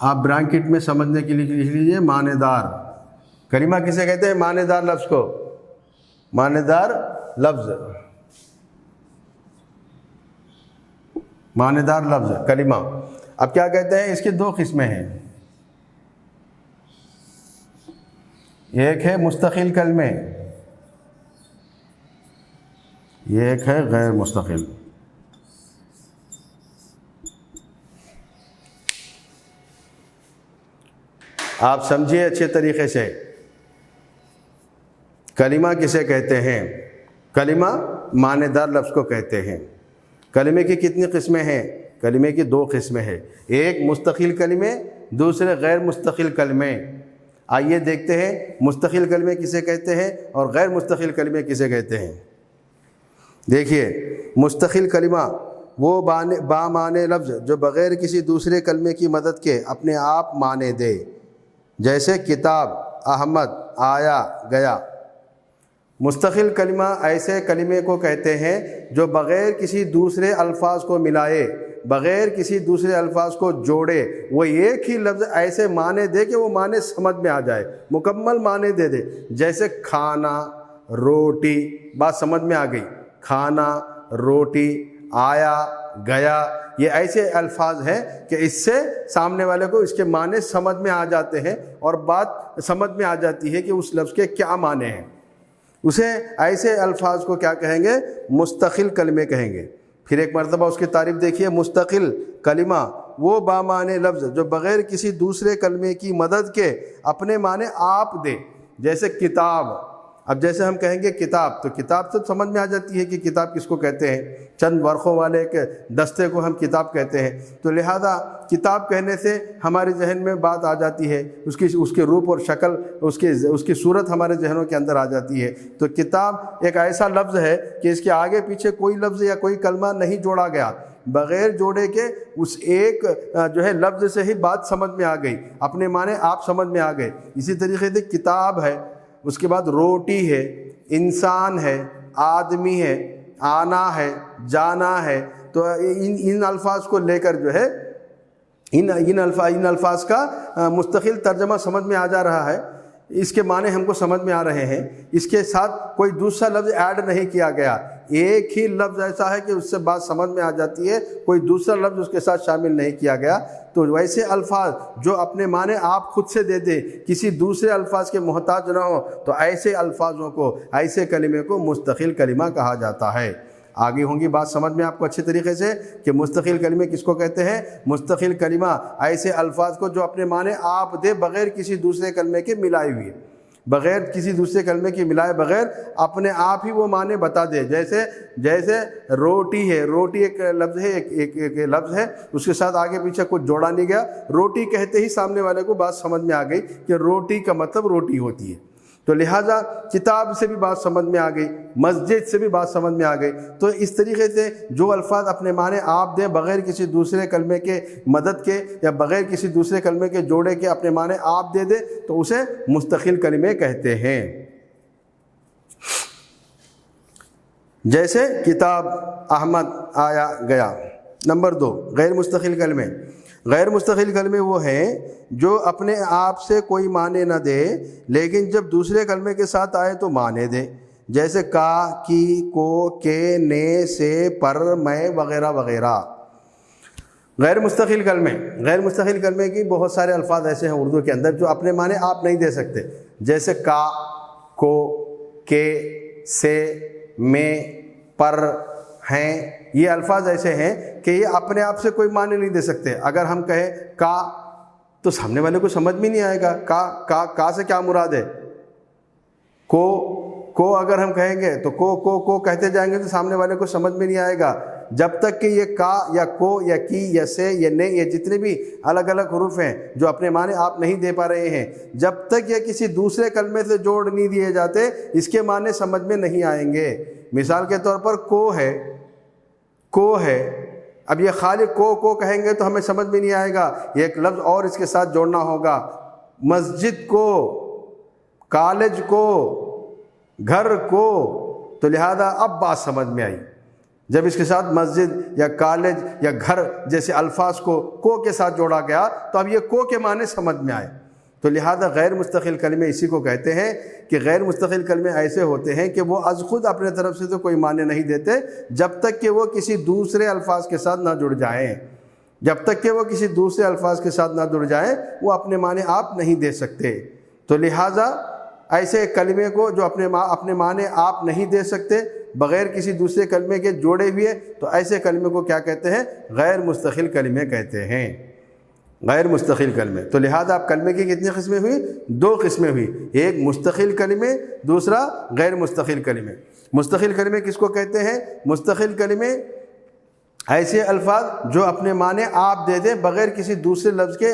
آپ برانکٹ میں سمجھنے کے لیے لکھ لیجئے، معنی دار کلمہ کسے کہتے ہیں؟ معنی دار لفظ کو، معنی دار لفظ، معنی دار لفظ کلمہ۔ اب کیا کہتے ہیں؟ اس کی دو قسمیں ہیں، ایک ہے مستقل کلمے، ایک ہے غیر مستقل۔ آپ سمجھیے اچھے طریقے سے، کلمہ کسے کہتے ہیں؟ کلمہ معنی دار لفظ کو کہتے ہیں۔ کلمے کی کتنی قسمیں ہیں؟ کلمے کی دو قسمیں ہیں، ایک مستقل کلمے، دوسرے غیر مستقل کلمے۔ آئیے دیکھتے ہیں مستقل کلمے کسے کہتے ہیں اور غیر مستقل کلمے کسے کہتے ہیں۔ دیکھیے مستقل کلمہ وہ بامعنی لفظ جو بغیر کسی دوسرے کلمے کی مدد کے اپنے آپ معنی دے، جیسے کتاب، احمد، آیا، گیا۔ مستقل کلمہ ایسے کلمے کو کہتے ہیں جو بغیر کسی دوسرے الفاظ کو ملائے، بغیر کسی دوسرے الفاظ کو جوڑے، وہ ایک ہی لفظ ایسے معنی دے کہ وہ معنی سمجھ میں آ جائے، مکمل معنی دے دے۔ جیسے کھانا، روٹی، بات سمجھ میں آ گئی، کھانا، روٹی، آیا، گیا، یہ ایسے الفاظ ہیں کہ اس سے سامنے والے کو اس کے معنی سمجھ میں آ جاتے ہیں اور بات سمجھ میں آ جاتی ہے کہ اس لفظ کے کیا معنی ہیں۔ اسے ایسے الفاظ کو کیا کہیں گے؟ مستقل کلمے کہیں گے۔ پھر ایک مرتبہ اس کی تعریف دیکھیے، مستقل کلمہ وہ بامعنی لفظ جو بغیر کسی دوسرے کلمے کی مدد کے اپنے معنی آپ دے، جیسے کتاب۔ اب جیسے ہم کہیں گے کتاب، تو کتاب تو سمجھ میں آ جاتی ہے کہ کتاب کس کو کہتے ہیں، چند ورقوں والے ایک دستے کو ہم کتاب کہتے ہیں۔ تو لہذا کتاب کہنے سے ہمارے ذہن میں بات آ جاتی ہے، اس کے روپ اور شکل، اس کی صورت ہمارے ذہنوں کے اندر آ جاتی ہے۔ تو کتاب ایک ایسا لفظ ہے کہ اس کے آگے پیچھے کوئی لفظ یا کوئی کلمہ نہیں جوڑا گیا، بغیر جوڑے کے اس ایک جو ہے لفظ سے ہی بات سمجھ میں آ گئی، اپنے معنی آپ سمجھ میں آ گئے۔ اسی طریقے سے کتاب ہے، اس کے بعد روٹی ہے، انسان ہے، آدمی ہے، آنا ہے، جانا ہے۔ تو ان الفاظ کو لے کر جو ہے ان الفاظ کا مستقل ترجمہ سمجھ میں آ جا رہا ہے، اس کے معنی ہم کو سمجھ میں آ رہے ہیں، اس کے ساتھ کوئی دوسرا لفظ ایڈ نہیں کیا گیا، ایک ہی لفظ ایسا ہے کہ اس سے بات سمجھ میں آ جاتی ہے، کوئی دوسرا لفظ اس کے ساتھ شامل نہیں کیا گیا۔ تو ویسے الفاظ جو اپنے معنی آپ خود سے دے دیں، کسی دوسرے الفاظ کے محتاج نہ ہو، تو ایسے الفاظوں کو، ایسے کلمے کو مستقل کلمہ کہا جاتا ہے۔ آگے ہوں گی بات سمجھ میں آپ کو اچھے طریقے سے کہ مستقل کلمے کس کو کہتے ہیں۔ مستقل کلمہ ایسے الفاظ کو جو اپنے معنی آپ دے، بغیر کسی دوسرے کلمے کے ملائے ہوئے۔ بغیر کسی دوسرے کلمے کے ملائے بغیر اپنے آپ ہی وہ معنی بتا دے. جیسے روٹی ہے، روٹی ایک لفظ ہے، ایک لفظ ہے، اس کے ساتھ آگے پیچھے کچھ جوڑا نہیں گیا. روٹی کہتے ہی سامنے والے کو بات سمجھ میں آ گئی کہ روٹی کا مطلب روٹی ہوتی ہے. تو لہٰذا کتاب سے بھی بات سمجھ میں آ گئی، مسجد سے بھی بات سمجھ میں آ گئی. تو اس طریقے سے جو الفاظ اپنے معنی آپ دیں بغیر کسی دوسرے کلمے کے مدد کے یا بغیر کسی دوسرے کلمے کے جوڑے کے اپنے معنی آپ دے دیں تو اسے مستقل کلمے کہتے ہیں. جیسے کتاب، احمد، آیا، گیا. نمبر 2 غیر مستقل کلمے. غیر مستقل کلمے وہ ہیں جو اپنے آپ سے کوئی معنی نہ دے لیکن جب دوسرے کلمے کے ساتھ آئے تو معنی دے. جیسے کا، کی، کو، کے، نے، سے، پر، میں وغیرہ وغیرہ. غیر مستقل کلمے. غیر مستقل کلمے کی بہت سارے الفاظ ایسے ہیں اردو کے اندر جو اپنے معنی آپ نہیں دے سکتے. جیسے کا، کو، کے، سے، میں، پر، ہیں. یہ الفاظ ایسے ہیں کہ یہ اپنے آپ سے کوئی معنی نہیں دے سکتے. اگر ہم کہیں کا تو سامنے والے کو سمجھ میں نہیں آئے گا کا سے کیا مراد ہے. کو اگر ہم کہیں گے تو کو کہتے جائیں گے تو سامنے والے کو سمجھ میں نہیں آئے گا. جب تک کہ یہ کا یا کو یا کی یا سے یا نے، یہ جتنے بھی الگ الگ حروف ہیں جو اپنے معنی آپ نہیں دے پا رہے ہیں، جب تک یہ کسی دوسرے کلمے سے جوڑ نہیں دیے جاتے اس کے معنی سمجھ میں نہیں آئیں گے. مثال کے طور پر کو ہے. اب یہ خالی کو کہیں گے تو ہمیں سمجھ میں نہیں آئے گا، یہ ایک لفظ اور اس کے ساتھ جوڑنا ہوگا. مسجد کو، کالج کو، گھر کو. تو لہذا اب بات سمجھ میں آئی جب اس کے ساتھ مسجد یا کالج یا گھر جیسے الفاظ کو کے ساتھ جوڑا گیا تو اب یہ کو کے معنی سمجھ میں آئے. تو لہذا غیر مستقل کلمے اسی کو کہتے ہیں کہ غیر مستقل کلمے ایسے ہوتے ہیں کہ وہ از خود اپنے طرف سے تو کوئی معنی نہیں دیتے جب تک کہ وہ کسی دوسرے الفاظ کے ساتھ نہ جڑ جائیں. جب تک کہ وہ کسی دوسرے الفاظ کے ساتھ نہ جڑ جائیں وہ اپنے معنی آپ نہیں دے سکتے. تو لہٰذا ایسے کلمے کو جو اپنے معنی آپ نہیں دے سکتے بغیر کسی دوسرے کلمے کے جوڑے ہوئے، تو ایسے کلمے کو کیا کہتے ہیں؟ غیر مستقل کلمے کہتے ہیں. غیر مستقل کلمے. تو لہذا اب کلمے کی کتنی قسمیں ہوئی؟ 2 قسمیں ہوئی. ایک مستقل کلمے، دوسرا غیر مستقل کلمے. مستقل کلمے کس کو کہتے ہیں؟ مستقل کلمے ایسے الفاظ جو اپنے معنی آپ دے دیں بغیر کسی دوسرے لفظ کے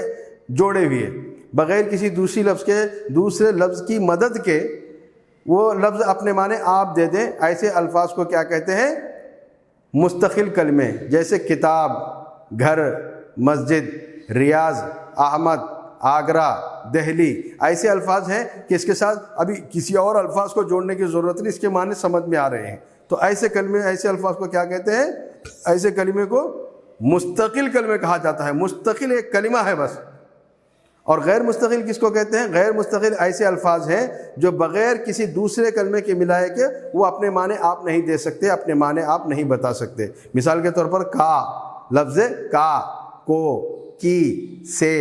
جوڑے ہوئے، بغیر کسی دوسرے لفظ کی مدد کے وہ لفظ اپنے معنی آپ دے دیں. ایسے الفاظ کو کیا کہتے ہیں؟ مستقل کلمے. جیسے کتاب، گھر، مسجد، ریاض، احمد، آگرہ، دہلی. ایسے الفاظ ہیں کہ اس کے ساتھ ابھی کسی اور الفاظ کو جوڑنے کی ضرورت نہیں، اس کے معنی سمجھ میں آ رہے ہیں. تو ایسے کلمے، ایسے الفاظ کو کیا کہتے ہیں؟ ایسے کلمے کو مستقل کلمے کہا جاتا ہے. مستقل ایک کلمہ ہے بس. اور غیر مستقل کس کو کہتے ہیں؟ غیر مستقل ایسے الفاظ ہیں جو بغیر کسی دوسرے کلمے کے ملائے کے وہ اپنے معنی آپ نہیں دے سکتے، اپنے معنی آپ نہیں بتا سکتے. مثال کے طور پر کا لفظ، کا، کو، کی، سے،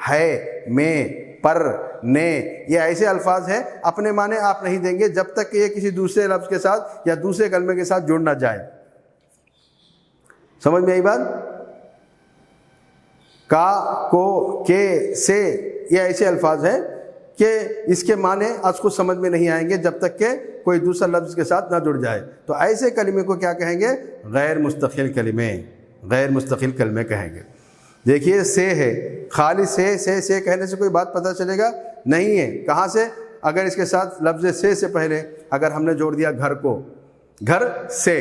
ہے، میں، پر، نے، یہ ایسے الفاظ ہیں اپنے معنی آپ نہیں دیں گے جب تک کہ یہ کسی دوسرے لفظ کے ساتھ یا دوسرے کلمے کے ساتھ جڑ نہ جائے. سمجھ میں آئی بات؟ کا، کو، کے، سے، یہ ایسے الفاظ ہیں کہ اس کے معنی آج کو سمجھ میں نہیں آئیں گے جب تک کہ کوئی دوسرا لفظ کے ساتھ نہ جڑ جائے. تو ایسے کلمے کو کیا کہیں گے؟ غیر مستقل کلمے. غیر مستقل کلمے کہیں گے. دیکھیے سے ہے، خالی سے کہنے سے کوئی بات پتہ چلے گا نہیں ہے. کہاں سے؟ اگر اس کے ساتھ لفظ سے پہلے اگر ہم نے جوڑ دیا گھر کو، گھر سے،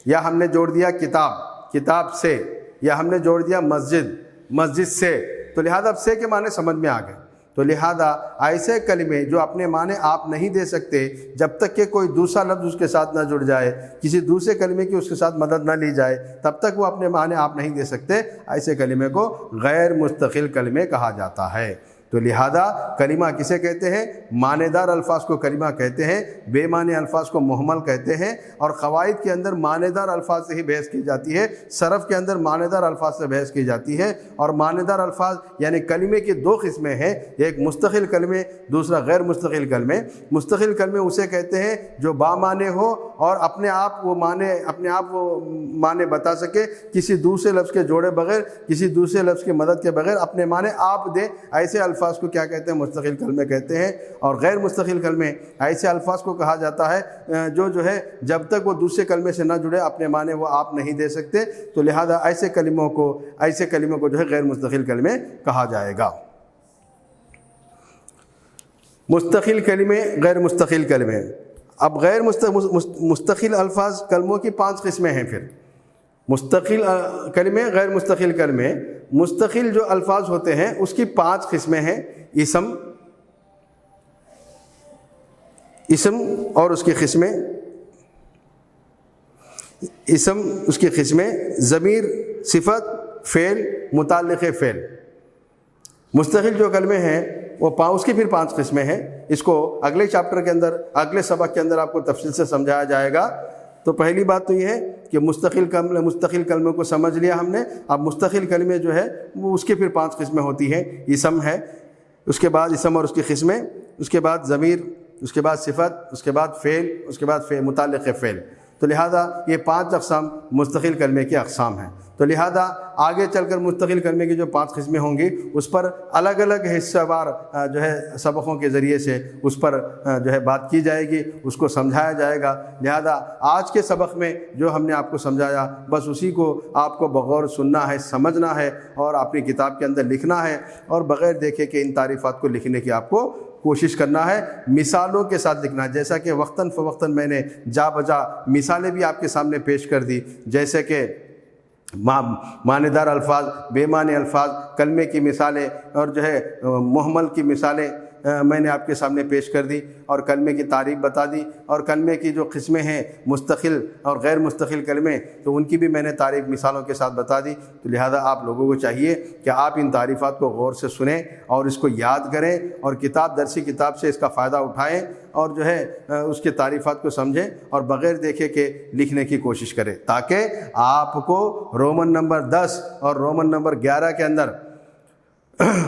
یا ہم نے جوڑ دیا کتاب سے، یا ہم نے جوڑ دیا مسجد سے، تو لہذا اب سے کے معنی سمجھ میں آ گئے. تو لہذا ایسے کلمے جو اپنے معنی آپ نہیں دے سکتے جب تک کہ کوئی دوسرا لفظ اس کے ساتھ نہ جڑ جائے، کسی دوسرے کلمے کی اس کے ساتھ مدد نہ لی جائے، تب تک وہ اپنے معنی آپ نہیں دے سکتے. ایسے کلمے کو غیر مستقل کلمے کہا جاتا ہے. تو لہذا کلمہ کسے کہتے ہیں؟ معنی دار الفاظ کو کلمہ کہتے ہیں، بے معنی الفاظ کو محمل کہتے ہیں. اور قواعد کے اندر معنی دار الفاظ سے ہی بحث کی جاتی ہے، صرف کے اندر معنی دار الفاظ سے بحث کی جاتی ہے. اور معنی دار الفاظ یعنی کلمے کی 2 قسمیں ہیں، ایک مستقل کلمے، دوسرا غیر مستقل کلمے. مستقل کلمے اسے کہتے ہیں جو با معنی ہو اور اپنے آپ وہ معنی بتا سکے، کسی دوسرے لفظ کے جوڑے بغیر، کسی دوسرے لفظ کی مدد کے بغیر اپنے معنی آپ دے، ایسے الفاظ کو کیا کہتے ہیں؟ مستقل کلمے کہتے ہیں۔ اور غیر مستقل کلمے ایسے الفاظ کو کہا جاتا ہے جو ہے جب تک وہ دوسرے کلمے سے نہ جڑے اپنے معنی وہ آپ نہیں دے سکتے، تو لہذا ایسے کلموں کو جو ہے غیر مستقل کلمے کہا جائے گا۔ مستقل کلمے، غیر مستقل کلمے۔ اب غیر مستقل الفاظ کلموں کی 5 قسمیں ہیں۔ پھر مستقل کلمے، غیر مستقل کلمے۔ مستقل جو الفاظ ہوتے ہیں اس کی 5 قسمیں ہیں: اسم اور اس کی قسمیں، اسم اس کی قسمیں، ضمیر، صفت، فعل، متعلق فعل۔ مستقل جو کلمے ہیں وہ اس کی پھر 5 قسمیں ہیں۔ اس کو اگلے چیپٹر کے اندر، اگلے سبق کے اندر آپ کو تفصیل سے سمجھایا جائے گا۔ تو پہلی بات تو یہ ہے کہ مستقل کلمے کو سمجھ لیا ہم نے۔ اب مستقل کلمے جو ہے وہ اس کی پھر 5 قسمیں ہوتی ہیں۔ اسم ہے، اس کے بعد اسم اور اس کی قسمیں، اس کے بعد ضمیر، اس کے بعد صفت، اس کے بعد فعل، اس کے بعد متعلق فعل۔ تو لہذا یہ 5 اقسام مستقل کلمے کی اقسام ہیں۔ تو لہذا آگے چل کر مستقل کلمے کی جو 5 قسمیں ہوں گی اس پر الگ الگ حصہ وار جو ہے سبقوں کے ذریعے سے اس پر جو ہے بات کی جائے گی، اس کو سمجھایا جائے گا۔ لہذا آج کے سبق میں جو ہم نے آپ کو سمجھایا بس اسی کو آپ کو بغور سننا ہے، سمجھنا ہے اور اپنی کتاب کے اندر لکھنا ہے، اور بغیر دیکھے کہ ان تعریفات کو لکھنے کی آپ کو کوشش کرنا ہے، مثالوں کے ساتھ لکھنا ہے۔ جیسا کہ وقتاً فوقتاً میں نے جا بجا مثالیں بھی آپ کے سامنے پیش کر دی، جیسے کہ معنی دار الفاظ، بے معنی الفاظ، کلمے کی مثالیں اور جو ہے محمل کی مثالیں میں نے آپ کے سامنے پیش کر دی، اور کلمے کی تعریف بتا دی، اور کلمے کی جو قسمیں ہیں مستقل اور غیر مستقل کلمے، تو ان کی بھی میں نے تعریف مثالوں کے ساتھ بتا دی۔ تو لہذا آپ لوگوں کو چاہیے کہ آپ ان تعریفات کو غور سے سنیں اور اس کو یاد کریں، اور درسی کتاب سے اس کا فائدہ اٹھائیں، اور جو ہے اس کے تعریفات کو سمجھیں اور بغیر دیکھے کہ لکھنے کی کوشش کریں، تاکہ آپ کو رومن نمبر 10 اور رومن نمبر 11 کے اندر،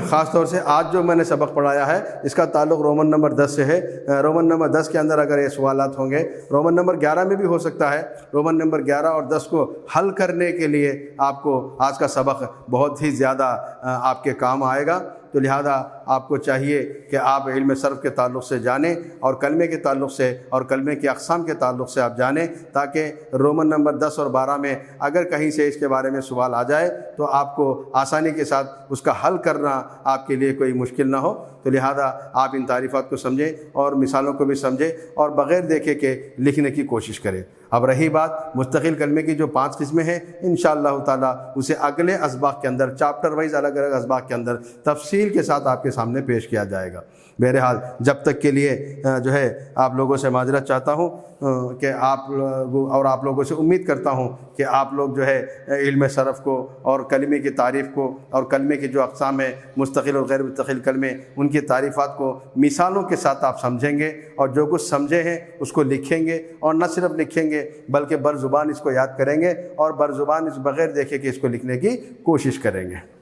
خاص طور سے آج جو میں نے سبق پڑھایا ہے اس کا تعلق رومن نمبر 10 سے ہے۔ رومن نمبر 10 کے اندر اگر یہ سوالات ہوں گے، رومن نمبر 11 میں بھی ہو سکتا ہے، رومن نمبر 11 اور 10 کو حل کرنے کے لیے آپ کو آج کا سبق بہت ہی زیادہ آپ کے کام آئے گا۔ تو لہذا آپ کو چاہیے کہ آپ علم صرف کے تعلق سے جانیں، اور کلمے کے تعلق سے اور کلمے کی اقسام کے تعلق سے آپ جانیں، تاکہ رومن نمبر 10 اور 12 میں اگر کہیں سے اس کے بارے میں سوال آ جائے تو آپ کو آسانی کے ساتھ اس کا حل کرنا آپ کے لیے کوئی مشکل نہ ہو۔ تو لہذا آپ ان تعریفات کو سمجھیں اور مثالوں کو بھی سمجھیں، اور بغیر دیکھے کہ لکھنے کی کوشش کریں۔ اب رہی بات مستقل کلمے کی جو 5 قسمیں ہیں، انشاءاللہ تعالی اسے اگلے اسباق کے اندر چیپٹر وائز الگ الگ اسباق کے اندر تفصیل کے ساتھ آپ کے سامنے پیش کیا جائے گا۔ بہرحال جب تک کے لیے جو ہے آپ لوگوں سے معذرت چاہتا ہوں کہ آپ لوگوں سے امید کرتا ہوں کہ آپ لوگ جو ہے علم صرف کو اور کلمے کی تعریف کو اور کلمے کی جو اقسام ہیں مستقل اور غیر مستقل کلمے، ان کی تعریفات کو مثالوں کے ساتھ آپ سمجھیں گے، اور جو کچھ سمجھے ہیں اس کو لکھیں گے، اور نہ صرف لکھیں گے بلکہ بر زبان اس کو یاد کریں گے، اور بر زبان اس بغیر دیکھے کہ اس کو لکھنے کی کوشش کریں گے۔